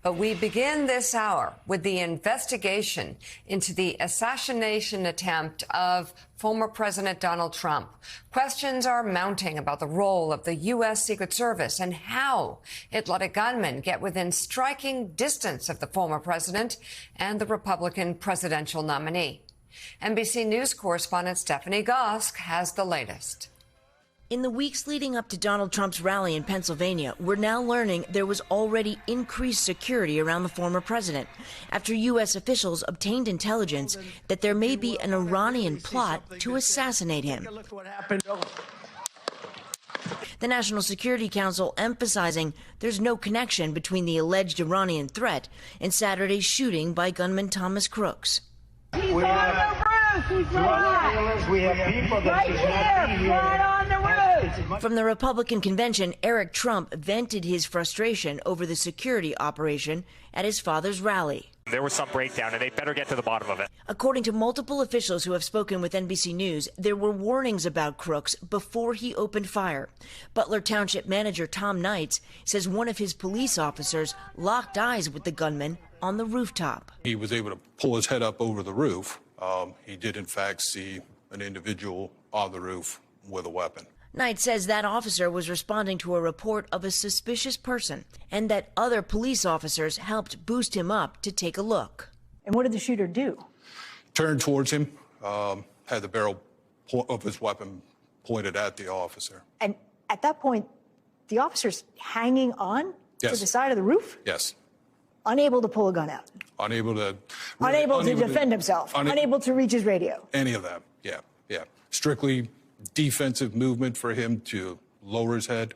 But we begin this hour with the investigation into the assassination attempt of former President Donald Trump. Questions are mounting about the role of the U.S. Secret Service and how it let a gunman get within striking distance of the former president and the Republican presidential nominee. NBC News correspondent Stephanie Gosk has the latest. In the weeks leading up to Donald Trump's rally in Pennsylvania, we're now learning there was already increased security around the former president after U.S. officials obtained intelligence that there may be an Iranian plot to assassinate him. The National Security Council emphasizing there's no connection between the alleged Iranian threat and Saturday's shooting by gunman Thomas Crooks. He's on the roof! He's right! We have people that right here, right on the roof! From the Republican convention, Eric Trump vented his frustration over the security operation at his father's rally. There was some breakdown, and they better get to the bottom of it. According to multiple officials who have spoken with NBC News, there were warnings about Crooks before he opened fire. Butler Township manager Tom Knights says one of his police officers locked eyes with the gunman on the rooftop. He was able to pull his head up over the roof. He did, in fact, see an individual on the roof with a weapon. Knight says that officer was responding to a report of a suspicious person and that other police officers helped boost him up to take a look. And what did the shooter do? Turned towards him, had the barrel of his weapon pointed at the officer. And at that point, the officer's hanging on to the side of the roof? Yes. Unable to pull a gun out? Unable to defend himself? Unable to reach his radio? Any of that, yeah. Strictly defensive movement for him to lower his head,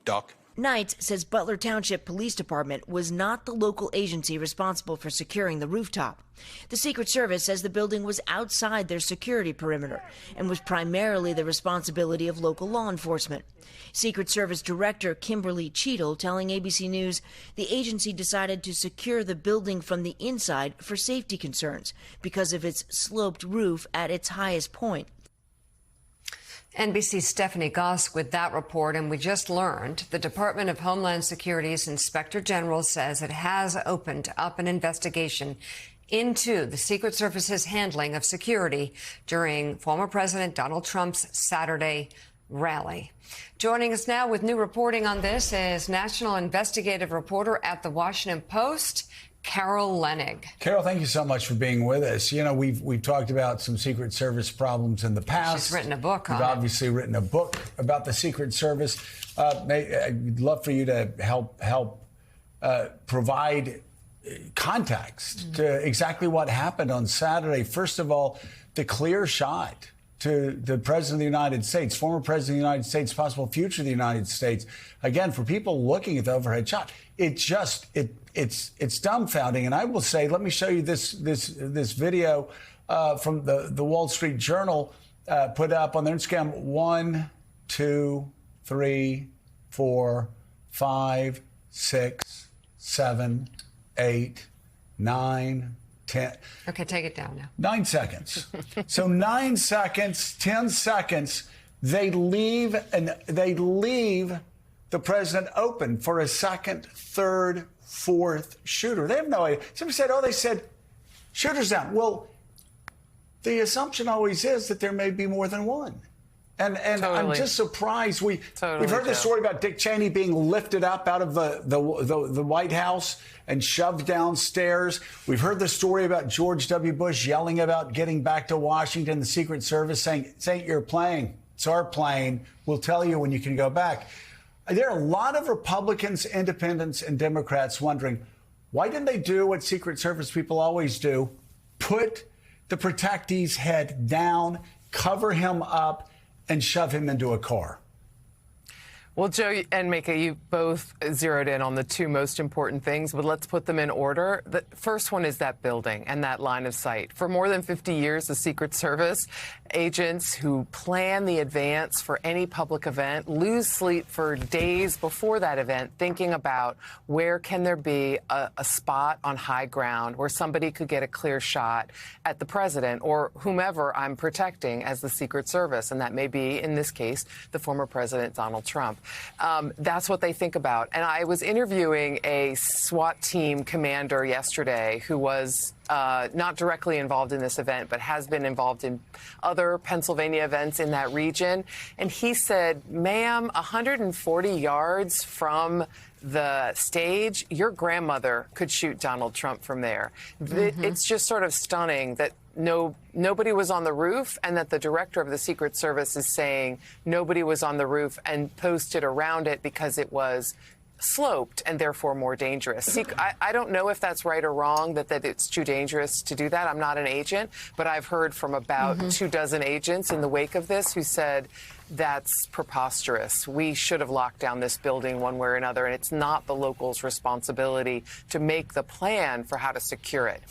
duck. Knight says Butler Township Police Department was not the local agency responsible for securing the rooftop. The Secret Service says the building was outside their security perimeter and was primarily the responsibility of local law enforcement. Secret Service Director Kimberly Cheadle telling ABC News the agency decided to secure the building from the inside for safety concerns because of its sloped roof at its highest point. NBC's Stephanie Gosk with that report, and we just learned the Department of Homeland Security's Inspector General says it has opened up an investigation into the Secret Service's handling of security during former President Donald Trump's Saturday rally. Joining us now with new reporting on this is national investigative reporter at The Washington Post, Carol Leonnig. Carol, thank you so much for being with us. You know, we've talked about some Secret Service problems in the past. She's written a book on it. You've obviously written a book about the Secret Service. I'd love for you to help provide context to exactly what happened on Saturday. First of all, the clear shot to the President of the United States, former President of the United States, possible future of the United States. Again, for people looking at the overhead shot, it's dumbfounding. And I will say, let me show you this video from the Wall Street Journal put up on their Instagram. 1, 2, 3, 4, 5, 6, 7, 8, 9, 10. Okay, take it down now. 9 seconds. So 9 seconds, 10 seconds, they leave the president open for a second, third, fourth shooter. They have no idea. Somebody said, shooters down. Well, the assumption always is that there may be more than one. And totally. I'm just surprised. We've heard this story about Dick Cheney being lifted up out of the White House and shoved downstairs. We've heard the story about George W. Bush yelling about getting back to Washington, the Secret Service saying, "It's ain't your plane, it's our plane. We'll tell you when you can go back." There are a lot of Republicans, independents, and Democrats wondering, why didn't they do what Secret Service people always do? Put the protectee's head down, cover him up, and shove him into a car. Well, Joe and Mika, you both zeroed in on the two most important things, but let's put them in order. The first one is that building and that line of sight. For more than 50 years, the Secret Service agents who plan the advance for any public event lose sleep for days before that event, thinking about where can there be a spot on high ground where somebody could get a clear shot at the president or whomever I'm protecting as the Secret Service. And that may be, in this case, the former President Donald Trump. That's what they think about. And I was interviewing a SWAT team commander yesterday who was not directly involved in this event, but has been involved in other Pennsylvania events in that region. And he said, ma'am, 140 yards from the stage, your grandmother could shoot Donald Trump from there. It's just sort of stunning that nobody was on the roof, and that the director of the Secret Service is saying nobody was on the roof and posted around it because it was sloped and therefore more dangerous. I don't know if that's right or wrong, that it's too dangerous to do that. I'm not an agent, but I've heard from about 24 agents in the wake of this who said that's preposterous. We should have locked down this building one way or another, and it's not the locals' responsibility to make the plan for how to secure it.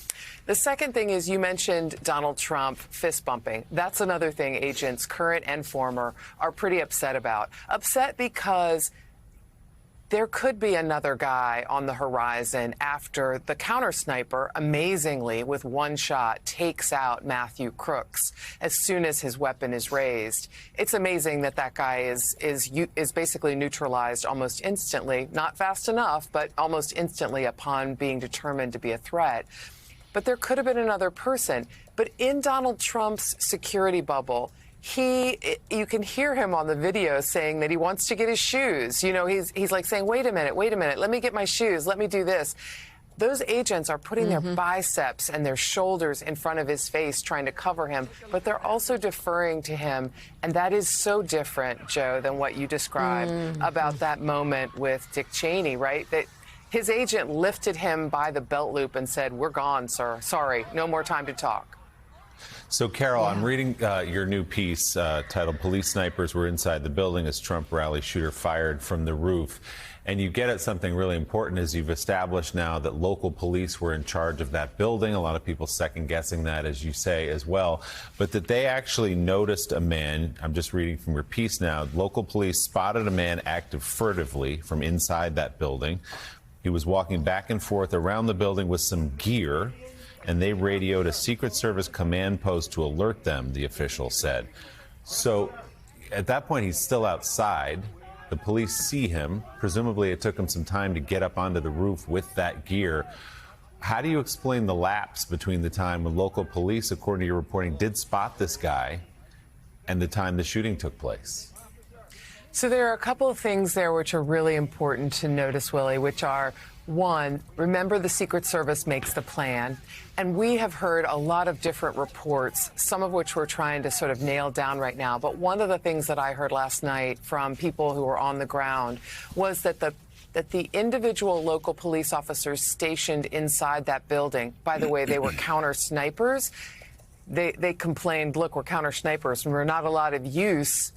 The second thing is, you mentioned Donald Trump fist bumping. That's another thing agents, current and former, are pretty upset about. Upset because there could be another guy on the horizon after the counter sniper, amazingly, with one shot, takes out Matthew Crooks as soon as his weapon is raised. It's amazing that that guy is basically neutralized almost instantly, not fast enough, but almost instantly upon being determined to be a threat. But there could have been another person. But in Donald Trump's security bubble, you can hear him on the video saying that he wants to get his shoes. You know, he's like saying, wait a minute, let me get my shoes, let me do this. Those agents are putting their biceps and their shoulders in front of his face, trying to cover him, but they're also deferring to him. And that is so different, Joe, than what you described about that moment with Dick Cheney, right? That his agent lifted him by the belt loop and said, we're gone, sir. Sorry, no more time to talk. So, Carol, I'm reading your new piece titled Police Snipers Were Inside the Building as Trump Rally Shooter Fired from the Roof. And you get at something really important, is you've established now that local police were in charge of that building. A lot of people second-guessing that, as you say, as well. But that they actually noticed a man, I'm just reading from your piece now, local police spotted a man active furtively from inside that building. He was walking back and forth around the building with some gear, and they radioed a Secret Service command post to alert them, the official said. So at that point, he's still outside. The police see him. Presumably, it took him some time to get up onto the roof with that gear. How do you explain the lapse between the time when local police, according to your reporting, did spot this guy and the time the shooting took place? So there are a couple of things there which are really important to notice, Willie, which are, one, remember the Secret Service makes the plan. And we have heard a lot of different reports, some of which we're trying to sort of nail down right now. But one of the things that I heard last night from people who were on the ground was that the individual local police officers stationed inside that building, by the way, they were counter snipers. They complained, look, we're counter snipers and we're not a lot of use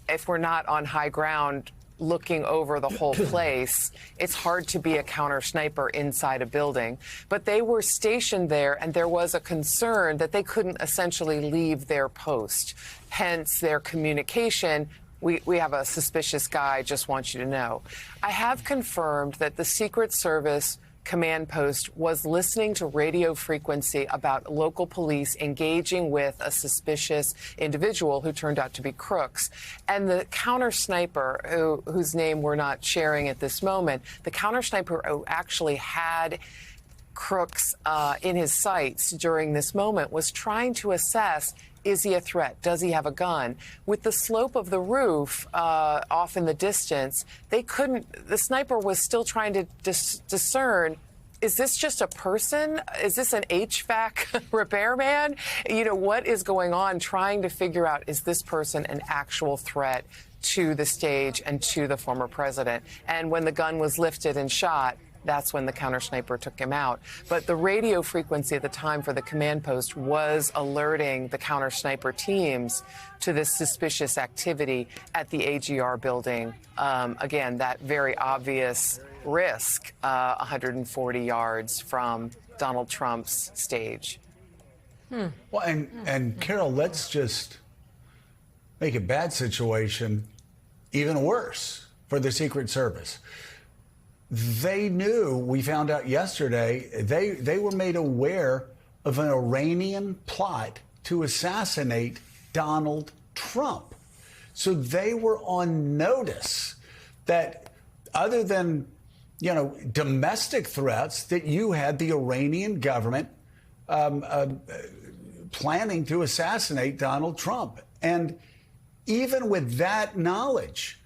if we're not on high ground looking over the whole place. It's hard to be a counter sniper inside a building. But they were stationed there, and there was a concern that they couldn't essentially leave their post. Hence their communication. We have a suspicious guy, just want you to know. I have confirmed that the Secret Service command post was listening to radio frequency about local police engaging with a suspicious individual who turned out to be Crooks. And the counter sniper, whose name we're not sharing at this moment, the counter sniper who actually had Crooks in his sights during this moment was trying to assess, is he a threat? Does he have a gun? With the slope of the roof off in the distance, the sniper was still trying to discern, is this just a person? Is this an HVAC repairman? You know, what is going on? Trying to figure out, is this person an actual threat to the stage and to the former president? And when the gun was lifted and shot, that's when the counter sniper took him out. But the radio frequency at the time for the command post was alerting the counter sniper teams to this suspicious activity at the AGR building. Again, that very obvious risk, 140 yards from Donald Trump's stage. Well, and Carol, let's just make a bad situation even worse for the Secret Service. They knew, we found out yesterday, they were made aware of an Iranian plot to assassinate Donald Trump. So they were on notice that other than, domestic threats, that you had the Iranian government planning to assassinate Donald Trump. And even with that knowledge,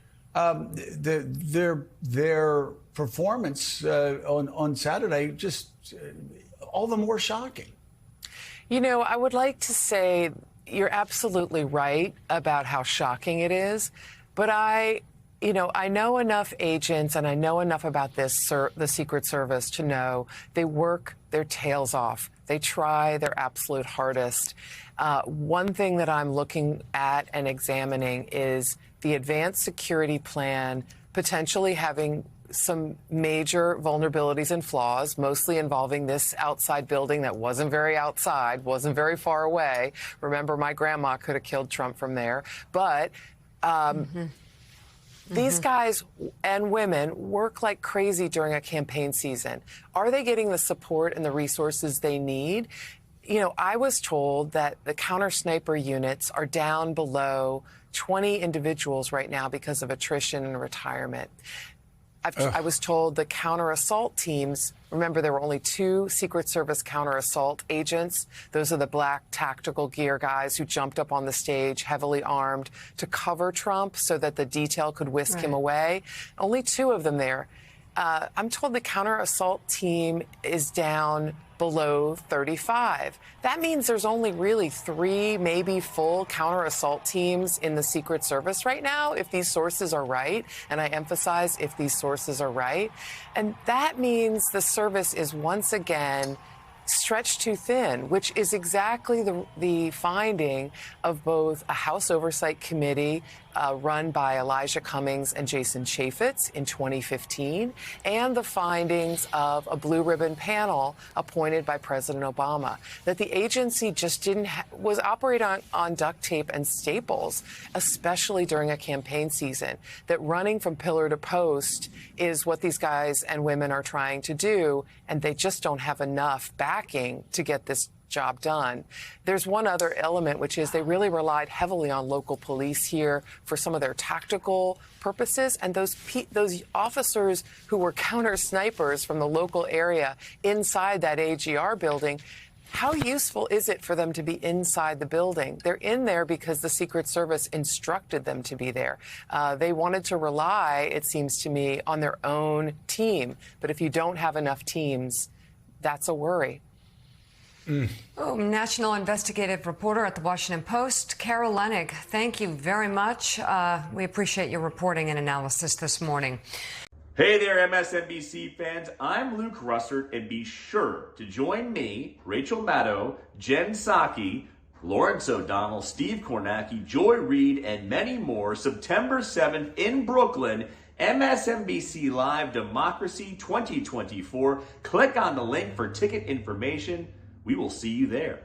their performance on Saturday just all the more shocking. I would like to say you're absolutely right about how shocking it is, but I know enough agents and I know enough about the Secret Service to know they work their tails off. They try their absolute hardest. One thing that I'm looking at and examining is the advanced security plan potentially having some major vulnerabilities and flaws, mostly involving this outside building that wasn't very outside, wasn't very far away. Remember, my grandma could have killed Trump from there. But these guys and women work like crazy during a campaign season. Are they getting the support and the resources they need? I was told that the counter sniper units are down below 20 individuals right now because of attrition and retirement. I was told the counter-assault teams, remember there were only 2 Secret Service counter-assault agents. Those are the black tactical gear guys who jumped up on the stage heavily armed to cover Trump so that the detail could whisk him away. Only 2 of them there. I'm told the counter-assault team is down below 35. That means there's only really 3, maybe full counter-assault teams in the Secret Service right now, if these sources are right. And I emphasize if these sources are right. And that means the service is once again stretched too thin, which is exactly the finding of both a House Oversight Committee run by Elijah Cummings and Jason Chaffetz in 2015, and the findings of a blue ribbon panel appointed by President Obama, that the agency just was operating on duct tape and staples, especially during a campaign season, that running from pillar to post is what these guys and women are trying to do, and they just don't have enough backing to get this job done. There's one other element, which is they really relied heavily on local police here for some of their tactical purposes. And those officers who were counter snipers from the local area inside that AGR building, how useful is it for them to be inside the building? They're in there because the Secret Service instructed them to be there. They wanted to rely, it seems to me, on their own team. But if you don't have enough teams, that's a worry. National investigative reporter at the Washington Post, Carol Leonnig, thank you very much. We appreciate your reporting and analysis this morning. Hey there, MSNBC fans. I'm Luke Russert, and be sure to join me, Rachel Maddow, Jen Psaki, Lawrence O'Donnell, Steve Kornacki, Joy Reid, and many more September 7th in Brooklyn. MSNBC Live Democracy 2024. Click on the link for ticket information. We will see you there.